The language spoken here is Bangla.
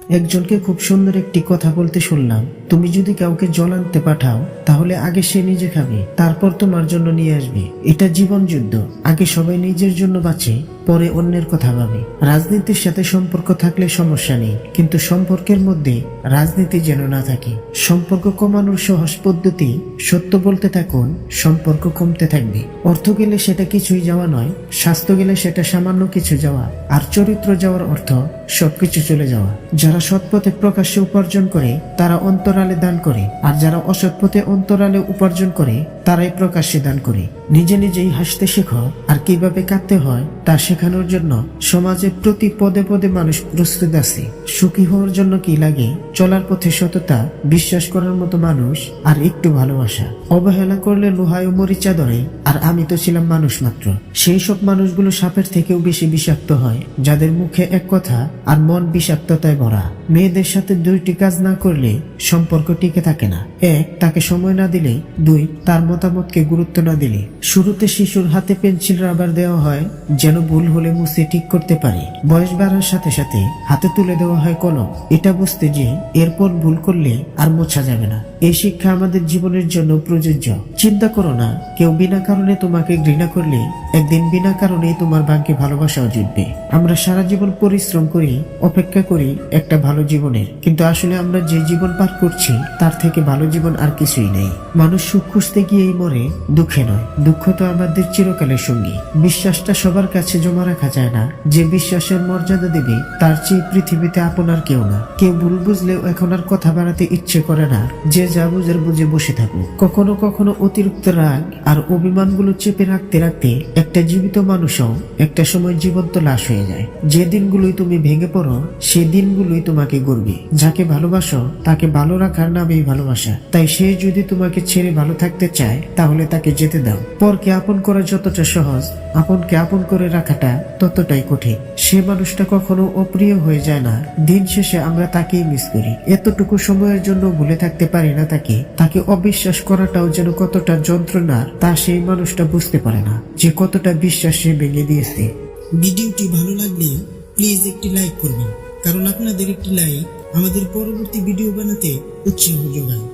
একজনকে খুব সুন্দর একটি কথা বলতে শুনলাম, তুমি যদি কাউকে জল আনতে পাঠাও তাহলে আগে সে নিজে খাবে, তারপর তোমার জন্য নিয়ে আসবে। এটা জীবন যুদ্ধ, আগে সবাই নিজের জন্য বাঁচে, পরে অন্যের কথা ভাবে। রাজনীতির সাথে সম্পর্ক থাকলে সমস্যা নেই, কিন্তু সম্পর্কের মধ্যে রাজনীতি যেন না থাকে। সম্পর্ক কমানোর সহজ পদ্ধতি, সত্য বলতে থাকুন, সম্পর্ক কমতে থাকবে। অর্থ গেলে সেটা কিছুই যাওয়া নয়, স্বাস্থ্য গেলে সেটা সামান্য কিছু যাওয়া, আর চরিত্র যাওয়ার অর্থ সবকিছু চলে যাওয়া। যারা সৎপথে প্রকাশ্যে উপার্জন করে তারা অন্তরালে দান করে, আর যারা অসৎপথে অন্তরালে উপার্জন করে তারাই প্রকাশ্যে দান করে। নিজে নিজেই হাসতে শেখো, আর কিভাবে কাঁদতে হয় তা শেখানোর জন্য সমাজের প্রতি পদে পদে মানুষ প্রস্তুত আছে। সুখী হওয়ার জন্য কি লাগে? চলার পথে সততা, বিশ্বাস করার মতো মানুষ, আর একটু ভালোবাসা। অবহেলা করলে লোহায় মরিচা ধরে, আর আমি তো ছিলাম মানুষ মাত্র। সেই সব মানুষগুলো সাপের থেকেও বেশি বিষাক্ত হয়, যাদের মুখে এক কথা আর মন বিষাক্ততায় ভরা। মেয়েদের সাথে দুইটি কাজ না করলে সম্পর্ক টিকে থাকে না। এক, তাকে সময় না দিলে। দুই, তার মতামতকে গুরুত্ব না দিলে। শুরুতে শিশুর হাতে পেন্সিল রাবার দেওয়া হয় যেন ভুল হলে মুছে ঠিক করতে পারে। বয়স বাড়ার সাথে সাথে হাতে তুলে দেওয়া হয় কলম, এটা বুঝতে যে এরপর ভুল করলে আর মোছা যাবে না। এই শিক্ষা আমাদের জীবনের জন্য প্রযোজ্য। চিন্তা করো না, কেউ বিনা কারণে তোমাকে ঘৃণা করলে একদিন বিনা কারণে তোমার ভাগ্যে ভালোবাসাও জুটবে। আমরা সারা জীবন পরিশ্রম করি, অপেক্ষা করি একটা ভালো জীবনের, কিন্তু আসলে আমরা যে জীবন পার করছি তার থেকে ভালো জীবন আর কিছুই নেই। মানুষ সুখ খুঁজতে গিয়েই মরে, দুঃখে নয়। দুঃখ তো আমাদের চিরকালের সঙ্গী। বিশ্বাসটা সবার কাছে জমা রাখা যায় না। যে বিশ্বাসের মর্যাদা দেবে তার চেয়ে পৃথিবীতে আপনার কেউ না। কেউ ভুল বুঝলেও এখন আর কথা বাড়াতে ইচ্ছে করে না। যে যা বুঝের বুঝে বসে থাকুক। কখনো কখনো অতিরিক্ত রাগ আর অভিমানগুলো চেপে রাখতে রাখতে একটা জীবিত মানুষও একটা সময় জীবন্ত লাশ হয়ে যায়। যে দিনগুলোই তুমি ভেঙে পড়ো সেই দিনগুলোই তোমাকে গড়বে। যাকে ভালোবাসো তাকে ভালো রাখার নামেই ভালোবাসা। তাই সে যদি তোমাকে ছেড়ে ভালো থাকতে চায় তাহলে তাকে যেতে দাও। পরকে আপন করা যতটা সহজ, আপনকে আপন করে রাখাটা ততটাই কঠিন। সে মানুষটা কখনো অপ্রিয় হয়ে যায় না, দিন শেষে আমরা তাকেই মিস করি। এতটুকু সময়ের জন্য ভুলে থাকতে পারি না তাকে অবিশ্বাস করাটাও যেন কতটা যন্ত্রণা তা সেই মানুষটা বুঝতে পারে না, যে কতটা বিশ্বাস সে ভেঙে দিয়েছে। ভিডিওটি ভালো লাগলে প্লিজ একটি লাইক করবেন, কারণ আপনাদের একটি লাইক আমাদের পরবর্তী ভিডিও বানাতে উৎসাহ যোগায়।